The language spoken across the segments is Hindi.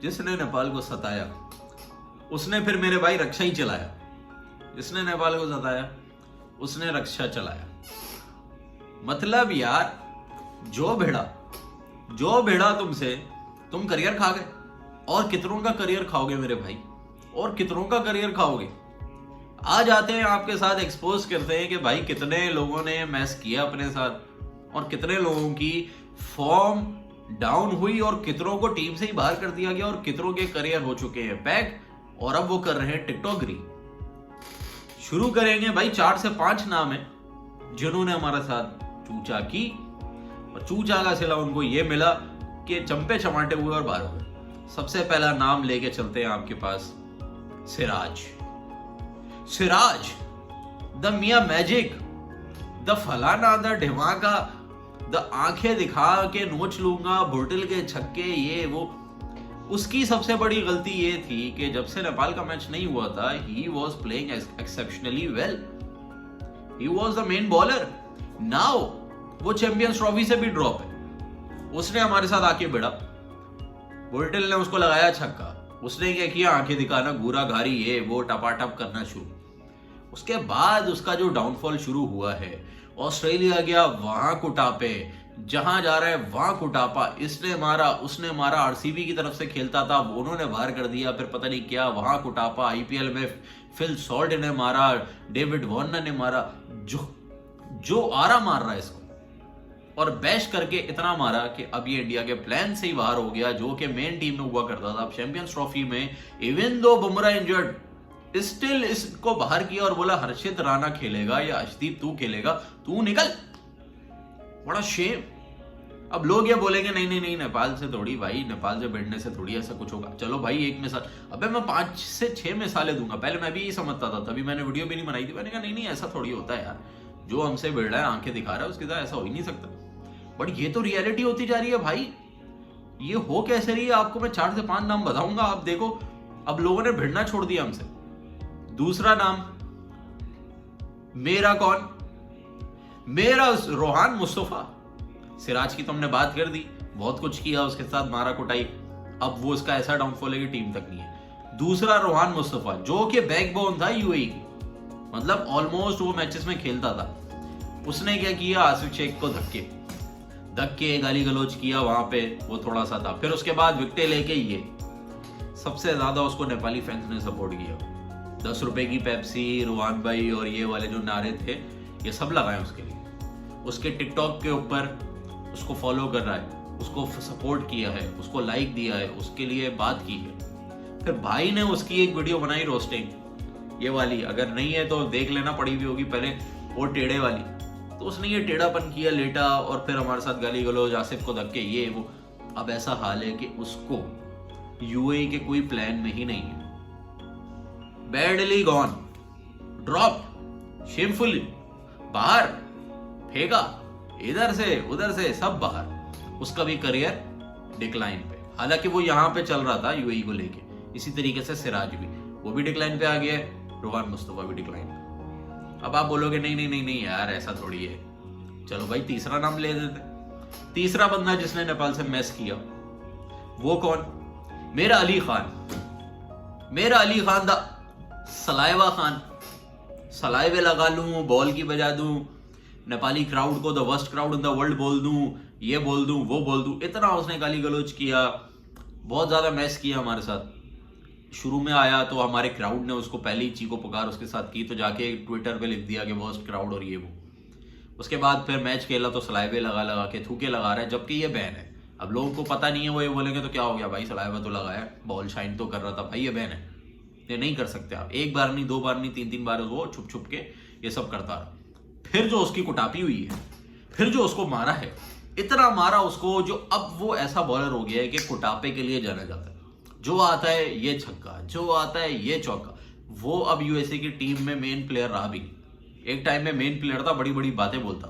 जिसने नेपाल को सताया उसने फिर मेरे भाई रक्षा ही चलाया। जिसने नेपाल को सताया उसने रक्षा चलाया। मतलब यार जो भिड़ा तुमसे, तुम करियर खा गए। और कितनों का करियर खाओगे मेरे भाई, और कितनों का करियर खाओगे। आज आते हैं आपके साथ एक्सपोज करते हैं कि भाई कितने लोगों ने मैस किया अपने साथ और कितने लोगों की फॉर्म डाउन हुई और कितनों को टीम से ही बाहर कर दिया गया और कितनों के करियर हो चुके हैं पैक और अब वो कर रहे हैं टिकटॉकरी। शुरू करेंगे भाई 4 से 5 नाम है जिन्होंने हमारे साथ चूचा की और चूचा का सिला उनको ये मिला कि चंपे चमाटे हुए और बाहर हो गए। सबसे पहला नाम लेके चलते हैं आपके पास Siraj the Miya magic, the फलाना, द ढिमाका, द आंखें दिखा के नोच लूंगा, भुरटिल के छक्के, ये वो। उसकी सबसे बड़ी गलती ये थी कि जब से नेपाल का मैच नहीं हुआ था he was playing exceptionally well, he was the main bowler. Now वो चैंपियंस ट्रॉफी से भी ड्रॉप है। उसने हमारे साथ आके भिड़ा, बुलटिल ने उसको लगाया छक्का, उसने क्या किया, आंखें दिखाना, घूरा घारी, ये वो टपाटप करना शुरू। उसके बाद उसका जो डाउनफॉल शुरू हुआ है, ऑस्ट्रेलिया गया वहां कुटापे, जहां जा रहा है वहां कुटापा, इसने मारा उसने मारा, आरसीबी की तरफ से खेलता था उन्होंने बाहर कर दिया, फिर पता नहीं क्या वहां कुटापा, आईपीएल में फिल सॉल्ट ने मारा, डेविड वार्नर ने मारा, जो आरा मार रहा है इसको और बैश करके इतना मारा कि अब ये इंडिया के प्लान से ही बाहर हो गया, जो कि मेन टीम में हुआ करता था। अब चैंपियंस ट्रॉफी में even though Bumrah injured still इसको बाहर किया और बोला हर्षित राणा खेलेगा या अर्शदीप तू खेलेगा, तू निकल। बड़ा शेम। अब लोग ये बोलेंगे नहीं नहीं नहीं नेपाल से थोड़ी भाई, नेपाल से भिड़ने से थोड़ी ऐसा कुछ होगा। चलो भाई एक मिसाल, अबे मैं 5 से 6 मिसालें दूंगा। पहले मैं भी यही समझता था, तभी मैंने वीडियो भी नहीं बनाई थी। मैंने कहा नहीं नहीं ऐसा थोड़ी होता है यार, जो हमसे भिड़ रहा है आंखें दिखा रहा है उसके साथ ऐसा हो ही नहीं सकता। बट ये तो रियलिटी होती जा रही है भाई। ये हो कैसे रही है आपको मैं 4 से 5 नाम बताऊंगा, आप देखो अब लोगों ने भिड़ना छोड़ दिया हमसे। दूसरा नाम मेरा कौन, मेरा रोहान मुस्तफा। सिराज की तो हमने बात कर दी, बहुत कुछ किया उसके साथ, मारा कुटाई, अब वो उसका ऐसा डाउनफॉल है कि टीम तक नहीं है। दूसरा रोहान मुस्तफा जो कि बैकबोन था यूएई की, मतलब ऑलमोस्ट वो मैचेस में खेलता था। उसने क्या किया, आसिफ शेख को धक्के गाली गलौज किया वहां पे, वो थोड़ा सा था। फिर उसके बाद विकेटें लेके ये सबसे ज्यादा उसको नेपाली फैंस ने सपोर्ट किया। 10 रुपए की पेप्सी, रोहान भाई और ये वाले जो नारे थे ये सब लगाए उसके लिए। उसके टिकटॉक के ऊपर उसको फॉलो कर रहा है, उसको सपोर्ट किया है, उसको लाइक दिया है, उसके लिए बात की है। फिर भाई ने उसकी एक वीडियो बनाई रोस्टिंग, ये वाली अगर नहीं है तो देख लेना, पड़ी भी होगी पहले, वो टेढ़े वाली। तो उसने ये टेढ़ापन किया, लेटा और फिर हमारे साथ गाली गलौज, आसिफ को धक्के, ये वो। अब ऐसा हाल है कि उसको यूएई के कोई प्लान में ही नहीं है। बैडली गॉन, ड्रॉप, शेमफुल, बाहर फेंका, इधर से उधर से सब बाहर। उसका भी करियर डिक्लाइन पे, हालांकि वो यहां पे चल रहा था यूएई को लेके। इसी तरीके से सिराज भी, वो भी डिक्लाइन पे आ गया है, रोहान मुस्तफा भी डिक्लाइन पे। अब आप बोलोगे नहीं नहीं नहीं नहीं यार ऐसा थोड़ी है। चलो भाई तीसरा नाम ले देते। तीसरा बंदा जिसने नेपाल से मैस किया वो कौन, मेरा अली खान दा सलाइवा खान। सलाइवे लगा लूं, बॉल की बजा दूं, नेपाली क्राउड को the worst crowd in the world बोल दूं, ये बोल दूं, वो बोल दूं, इतना उसने गाली गलौज किया, बहुत ज्यादा मैस किया हमारे साथ। शुरू में आया तो हमारे क्राउड ने उसको पहले ही चीको पुकार उसके साथ की, तो जाके ट्विटर पे लिख दिया कि वर्स्ट क्राउड और ये वो। उसके बाद फिर मैच खेला तो सलाइवे लगा के थूके लगा रहा है, जबकि ये बैन है। अब लोगों को पता नहीं है, वो ये बोलेंगे तो क्या हो गया भाई, सलाइवा तो लगाया, बॉल शाइन तो कर रहा था, भाई ये बैन है, ये नहीं कर सकते आप। एक बार नहीं, 2 बार नहीं, 3 बार वो छुप छुप के ये सब करता रहा। फिर जो उसकी कुटापी हुई है, फिर जो उसको मारा है, इतना मारा उसको, जो अब वो ऐसा बॉलर हो गया है कि कुटापे के लिए जाना जाता है। जो आता है ये छक्का, जो आता है ये चौका। वो अब यूएसए की टीम में मेन प्लेयर रहा भी, एक टाइम में मेन प्लेयर था, बड़ी बड़ी बातें बोलता।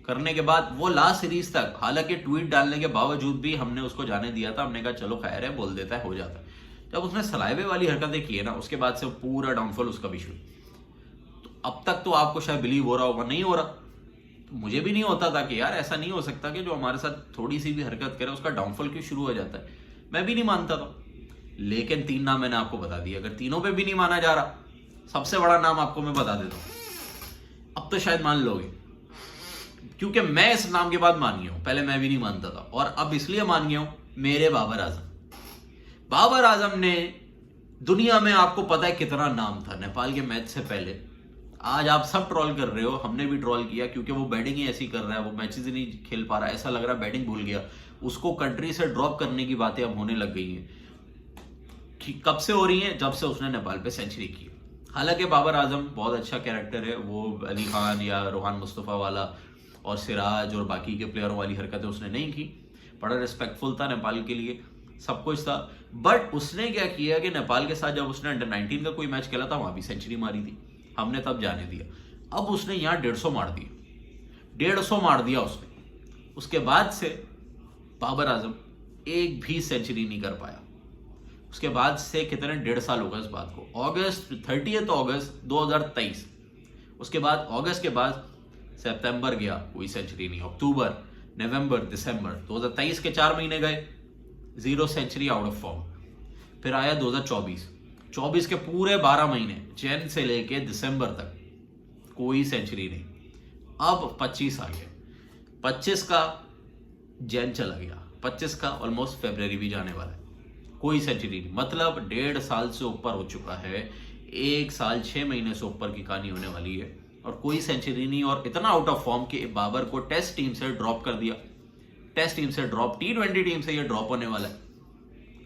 करने के बाद वो लास्ट सीरीज तक, हालांकि ट्वीट डालने के बावजूद भी हमने उसको जाने दिया था। हमने कहा चलो खैर है, बोल देता है, हो जाता है। जब उसने सलाइवे वाली हरकतें की है ना, उसके बाद से पूरा डाउनफॉल उसका भी शुरू। तो अब तक तो आपको शायद बिलीव हो रहा होगा, नहीं हो रहा, तो मुझे भी नहीं होता था कि यार ऐसा नहीं हो सकता कि जो हमारे साथ थोड़ी सी भी हरकत करे उसका डाउनफॉल क्यों शुरू हो जाता है। मैं भी नहीं मानता था, लेकिन 3 नाम मैंने आपको बता दिए। अगर तीनों पे भी नहीं माना जा रहा, सबसे बड़ा नाम आपको मैं बता देता हूं, अब तो शायद मान लोगे, क्योंकि मैं इस नाम के बाद मान गया हूं। पहले मैं भी नहीं मानता था और अब इसलिए मान गया हूं, मेरे बाबर आजम। बाबर आजम ने दुनिया में, आपको पता है कितना नाम था नेपाल के मैच से पहले। आज आप सब ट्रोल कर रहे हो, हमने भी ट्रोल किया, क्योंकि वो बैटिंग ही ऐसी कर रहा है, वो मैचेस ही नहीं खेल पा रहा है, ऐसा लग रहा है बैटिंग भूल गया। उसको कंट्री से ड्रॉप करने की बातें अब होने लग गई हैं। कि कब से हो रही हैं? जब से उसने नेपाल पे सेंचुरी की। हालांकि बाबर आजम बहुत अच्छा कैरेक्टर है, वो अली खान या रोहान मुस्तफ़ा वाला और सिराज और बाकी के प्लेयरों वाली हरकतें उसने नहीं की। बड़ा रिस्पेक्टफुल था नेपाल के लिए, सब कुछ था। बट उसने क्या किया कि नेपाल के साथ जब उसने अंडर 19 का कोई मैच खेला था, वहां भी सेंचुरी मारी थी, हमने तब जाने दिया। अब उसने यहाँ 150 मार दिया, 150 मार दिया उसने। उसके बाद से बाबर आजम एक भी सेंचुरी नहीं कर पाया। उसके बाद से कितने 1.5 साल हो गए इस बात को। अगस्त 30 अगस्त 2023, उसके बाद अगस्त के बाद सितंबर गया, कोई सेंचुरी नहीं। अक्टूबर, नवंबर, दिसंबर 2023 के 4 महीने गए, 0 सेंचुरी, आउट ऑफ फॉर्म। फिर आया 2024 के पूरे 12 महीने, जैन से लेके दिसंबर तक कोई सेंचुरी नहीं। अब 25 आ गया, 25 का जैन चला गया, 25 का ऑलमोस्ट फरवरी भी जाने वाला है, कोई सेंचुरी नहीं। मतलब 1.5 साल से ऊपर हो चुका है, 1 साल 6 महीने से ऊपर की कहानी होने वाली है और कोई सेंचुरी नहीं। और इतना आउट ऑफ फॉर्म कि बाबर को टेस्ट टीम से ड्रॉप कर दिया, टेस्ट टीम से ड्रॉप, T20 टीम से ये ड्रॉप होने वाला है।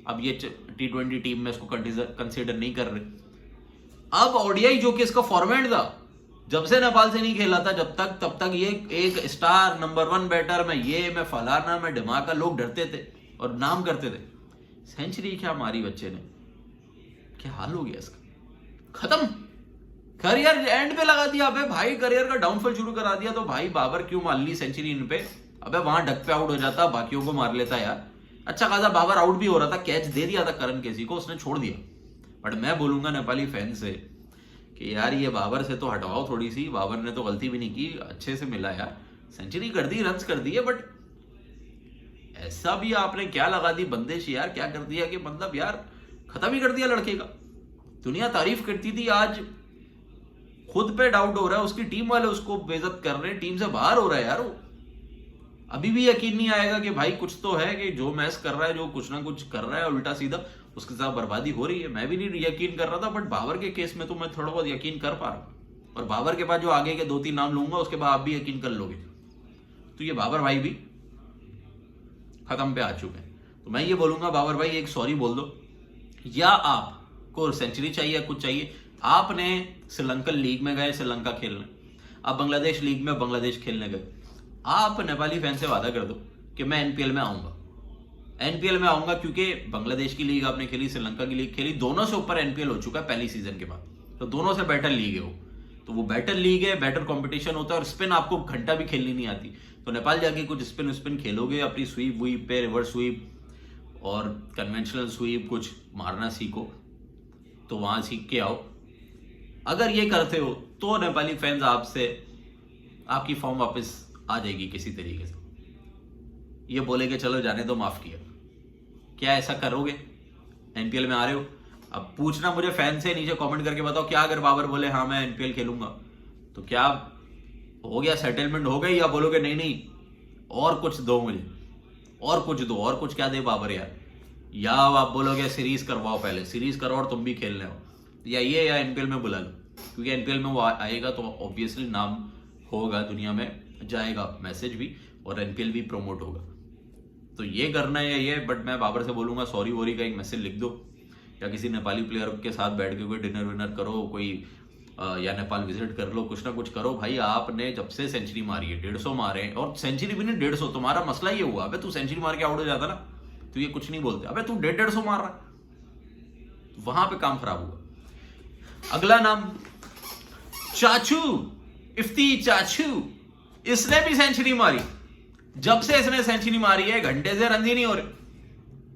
अब ये T20 टीम में इसको कंसीडर नहीं कर रहे। अब ओडीआई जो कि इसका फॉर्मेट था, जब से नेपाल से नहीं खेला था तब तक ये एक स्टार नंबर 1 बैटर, मैं फलाना, मैं ढिमाका, लोग डरते थे और नाम करते थे। सेंचुरी क्या मारी बच्चे ने, क्या हाल हो गया इसका, खत्म, करियर एंड पे लगा दिया। अबे भाई करियर का डाउनफॉल शुरू करा दिया, तो भाई बाबर क्यों मार ली सेंचुरी इन पे? अबे वहां डक पे आउट हो जाता, बाकियों को मार लेता यार। अच्छा खासा बाबर आउट भी हो रहा था, कैच दे दिया था करण केसी को, उसने छोड़ दिया। बट मैं बोलूंगा नेपाली फैन से कि यार ये बाबर से तो हटवाओ थोड़ी सी, बाबर ने तो गलती भी नहीं की, अच्छे से मिला यार, सेंचुरी कर दी, रन्स कर दिए, बट ऐसा भी आपने क्या लगा दी बंदिश यार, क्या कर दिया कि मतलब यार खत्म ही कर दिया लड़के का। दुनिया तारीफ करती थी, आज खुद पे डाउट हो रहा है, उसकी टीम वाले उसको बेइज्जत कर रहे हैं, टीम से बाहर हो रहा है यार वो। अभी भी यकीन नहीं आएगा कि भाई कुछ तो है, कि जो मैच कर रहा है, जो कुछ ना कुछ कर रहा है उल्टा सीधा, उसके साथ बर्बादी हो रही है। मैं भी नहीं यकीन कर रहा था, बट बाबर के केस में तो मैं थोड़ा बहुत यकीन कर पा रहा हूं। और बाबर के बाद जो आगे के 2-3 नाम लूंगा, उसके बाद आप भी यकीन कर लोगे। तो ये बाबर भाई भी खत्म पे आ चुके हैं। तो मैं ये बोलूंगा, बाबर भाई एक सॉरी बोल दो, या आपको सेंचुरी चाहिए, कुछ चाहिए। आपने श्रीलंकन लीग में गए श्रीलंका खेलने, आप बांग्लादेश लीग में बांग्लादेश खेलने गए, आप नेपाली फैन से वादा कर दो कि मैं एनपीएल में आऊंगा, एनपीएल में आऊंगा, क्योंकि बांग्लादेश की लीग आपने खेली, श्रीलंका की लीग खेली, दोनों से ऊपर एनपीएल हो चुका है पहली सीजन के बाद, तो दोनों से बेटर लीग है वो। तो वो बेटर लीग है, बेटर कंपटीशन होता है, और स्पिन आपको घंटा भी खेलनी नहीं आती। तो नेपाल जाके कुछ स्पिन खेलोगे, अपनी स्वीप वुईप पे, रिवर्स स्वीप और कन्वेंशनल स्वीप कुछ मारना सीखो, तो वहां सीख के आओ। अगर ये करते हो तो नेपाली फैंस आपसे, आपकी फॉर्म वापस आ जाएगी किसी तरीके से। ये बोले कि चलो जाने दो, माफ किया, क्या ऐसा करोगे? एनपीएल में आ रहे हो? अब पूछना मुझे फैन से, नीचे कमेंट करके बताओ, क्या अगर बाबर बोले हाँ मैं एनपीएल खेलूंगा, तो क्या हो गया, सेटलमेंट हो गई, या बोलोगे नहीं नहीं और कुछ दो मुझे, और कुछ दो, और कुछ क्या दे बाबर यार? या आप बोलोगे सीरीज करवाओ, पहले सीरीज करवाओ और तुम भी खेलने हो, या ये, या एनपीएल में बुला लो, क्योंकि एनपीएल में वो आएगा तो ऑब्वियसली नाम होगा, दुनिया में जाएगा मैसेज भी, और एनपीएल भी प्रमोट होगा। तो ये करना है ये, बट मैं बाबर से बोलूंगा सॉरी वॉरी का एक मैसेज लिख दो, या किसी नेपाली प्लेयर के साथ बैठ के कोई डिनर विनर करो, कोई या नेपाल विजिट कर लो, कुछ ना कुछ करो भाई। आपने जब से सेंचुरी मारी है, 150 मारे हैं, और सेंचुरी भी नहीं 150, तुम्हारा मसला ये हुआ, अबे तू सेंचुरी मार के आउट हो जाता ना, तो ये कुछ नहीं बोलते, अबे तू 150 मार रहा, वहां पे काम खराब हुआ। अगला नाम चाचू, इफ्ती चाचू, इसने भी सेंचुरी मारी। जब से इसने सेंचुरी मारी है, घंटे से रन ही नहीं हो रहे,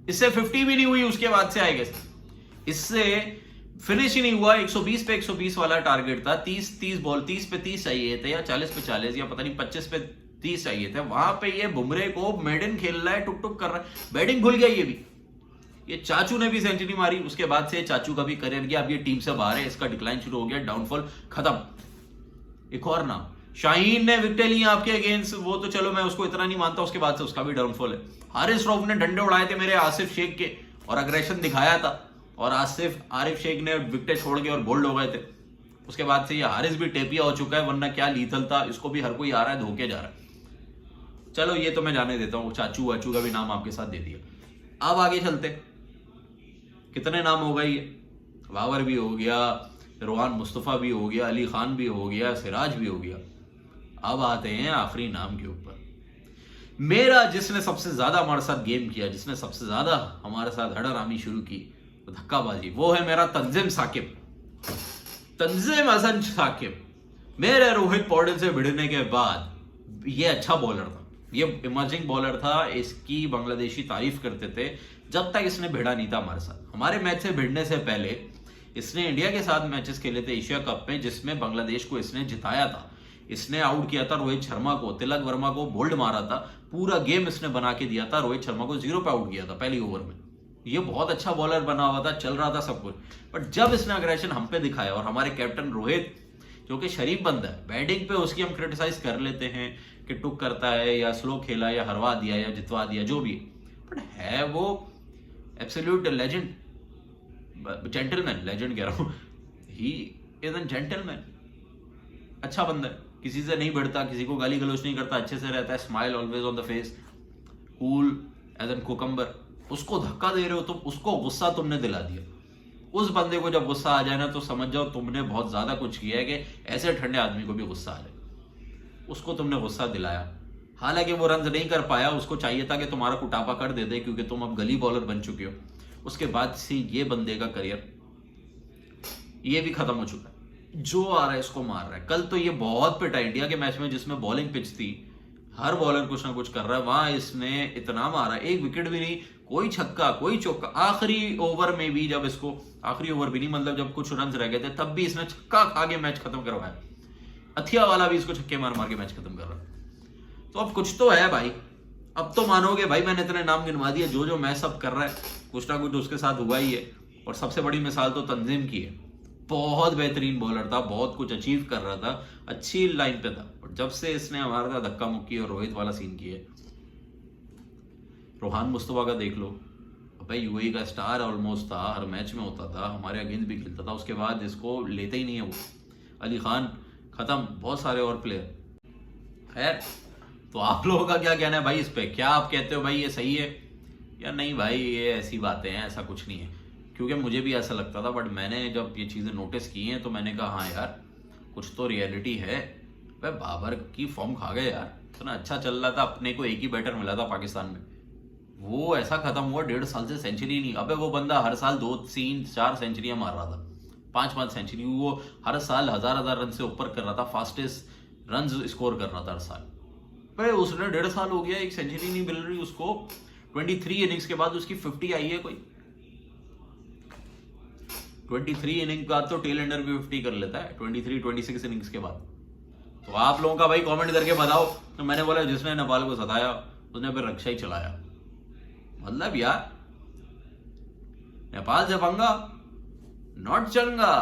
इससे 50 भी नहीं हुई, उसके बाद से आएगा, इससे फिनिश ही नहीं हुआ। 120 पे 120 वाला टारगेट था, 30 बॉल, 30 पे 30 चाहिए थे, या 40 पे 40, या पता नहीं 25 पे 30 चाहिए थे। वहां पे ये बुमरे को मेडन खेल रहा है, टुक टुक कर रहा है, बैटिंग भूल गया ये भी, ये चाचू ने भी सेंचुरी मारी, उसके बाद से चाचू का भी करियर गया, अब ये टीम से बाहर है, इसका डिक्लाइन शुरू हो गया, डाउनफॉल खत्म। एक और नाम, शाहीन ने विकेटें ली आपके अगेंस्ट, वो तो चलो मैं उसको इतना नहीं मानता, उसके बाद से उसका भी डाउनफॉल है। हारिस रऊफ ने डंडे उड़ाए थे मेरे आसिफ शेख के और अग्रेशन दिखाया था, और आरिफ शेख ने विकेटें छोड़ के और बोल्ड हो गए थे। उसके बाद से ये हारिस भी टेपिया हो चुका है, वरना क्या लीथल था, इसको भी हर कोई आ रहा है, धोके जा रहा है। चलो ये तो मैं जाने देता हूँ, चाचू वाचू का भी नाम आपके साथ दे दिया। अब आगे चलते, कितने नाम हो गए ये, बाबर भी हो गया, रोहान मुस्तफा भी हो गया, अली खान भी हो गया, सिराज भी हो गया। अब आते हैं आखिरी नाम के ऊपर, मेरा जिसने सबसे ज्यादा हमारे साथ गेम किया, जिसने सबसे ज्यादा हमारे साथ हड़ारामी शुरू की, धक्काबाजी, वो है मेरा तंजीम साकिब, तंजीम हसन साकिब। मेरे रोहित पौडेल से भिड़ने के बाद ये अच्छा बॉलर था, ये इमर्जिंग बॉलर था, इसकी बांग्लादेशी तारीफ करते थे जब तक इसने भिड़ा नहीं था हमारे साथ। हमारे मैच से भिड़ने से पहले इसने इंडिया के साथ मैचेस खेले थे एशिया कप में, जिसमें बांग्लादेश को इसने जिताया था। इसने आउट किया था रोहित शर्मा को, तिलक वर्मा को बोल्ड मारा था, पूरा गेम इसने बना के दिया था, रोहित शर्मा को 0 पे आउट किया था पहली ओवर में। ये बहुत अच्छा बॉलर बना हुआ था, चल रहा था सब कुछ, बट जब इसने अग्रेशन हम पे दिखाया, और हमारे कैप्टन रोहित जो कि शरीफ बंदा है, बैटिंग पे उसकी हम क्रिटिसाइज कर लेते हैं कि टुक करता है या स्लो खेला या हरवा दिया या जितवा दिया जो भी, बट है वो एब्सोल्यूट लेजेंड, जेंटलमैन, लेजेंड कह रहा हूं, ही इज एन जेंटलमैन, अच्छा बंदा है, किसी से नहीं भिड़ता, किसी को गाली गलौज नहीं करता, अच्छे से रहता है, smile always on the face, cool as an cucumber. उसको धक्का दे रहे हो तुम, उसको गुस्सा तुमने दिला दिया। उस बंदे को जब गुस्सा आ जाए ना तो समझ जाओ तुमने बहुत ज्यादा कुछ किया है, कि ऐसे ठंडे आदमी को भी गुस्सा आ जाए। उसको तुमने गुस्सा दिलाया, हालांकि वो रन नहीं कर पाया, उसको चाहिए था कि तुम्हारा कुटापा कर दे दे, क्योंकि तुम अब गली बॉलर बन चुके हो। उसके बाद से ये बंदे का करियर ये भी खत्म हो चुका है, जो आ रहा है इसको मार रहा है। कल तो ये बहुत पिटा इंडिया के मैच में, जिसमें बॉलिंग पिच थी, हर बॉलर कुछ ना कुछ कर रहा है, वहां इसने इतना मारा, एक विकेट भी नहीं, कोई छक्का कोई चौका। आखिरी ओवर में भी जब इसको, आखिरी ओवर भी नहीं मतलब जब कुछ रन रह गए थे, तब भी इसने छक्का खा के मैच खत्म करवाया। अथिया वाला भी इसको छक्के मार मार के मैच खत्म कर रहा है। तो अब कुछ तो है भाई, अब तो मानोगे भाई, मैंने इतने नाम गिनवा दिए, जो जो मैच सब कर रहा है कुछ ना कुछ उसके साथ हुआ ही है। और सबसे बड़ी मिसाल तो तंजीम की है, बहुत बेहतरीन बॉलर था, बहुत कुछ अचीव कर रहा था, अच्छी लाइन पे था, और जब से इसने हमारे साथ धक्का मुक्की और रोहित वाला सीन किया। रोहान मुस्तफा का देख लो, भाई यूएई का स्टार ऑलमोस्ट था, हर मैच में होता था, हमारे अगेंस्ट भी खेलता था, उसके बाद इसको लेते ही नहीं है वो। अली खान खत्म, बहुत सारे और प्लेयर। खैर, तो आप लोगों का क्या कहना है भाई इस पे, क्या आप कहते हो भाई ये सही है या नहीं? भाई ये ऐसी बातें हैं, ऐसा कुछ नहीं है, क्योंकि मुझे भी ऐसा लगता था, बट मैंने जब ये चीज़ें नोटिस की हैं तो मैंने कहा हाँ यार कुछ तो रियलिटी है। भाई बाबर की फॉर्म खा गए यार, इतना अच्छा चल रहा था, अपने को एक ही बैटर मिला था पाकिस्तान में, वो ऐसा खत्म हुआ 1.5 साल से सेंचुरी नहीं। अबे वो बंदा हर साल 2, 3, 4 सेंचुरियां मार रहा था, 5 सेंचुरी, वो हर साल 1000 रन से ऊपर कर रहा था, फास्टेस्ट रन स्कोर कर रहा था हर साल। भाई उसने 1.5 साल हो गया, एक सेंचुरी नहीं मिल रही उसको। 23 इनिंग्स के बाद उसकी 50 आई है कोई, 23 इनिंग का तो टेल एंडर भी 50 कर लेता है 23-26 इनिंग्स के बाद। तो आप लोगों का भाई कमेंट करके बताओ। तो मैंने बोला जिसने नेपाल को सताया उसने फिर रक्षा ही चलाया, मतलब यार नेपाल से पंगा नॉट चंगा।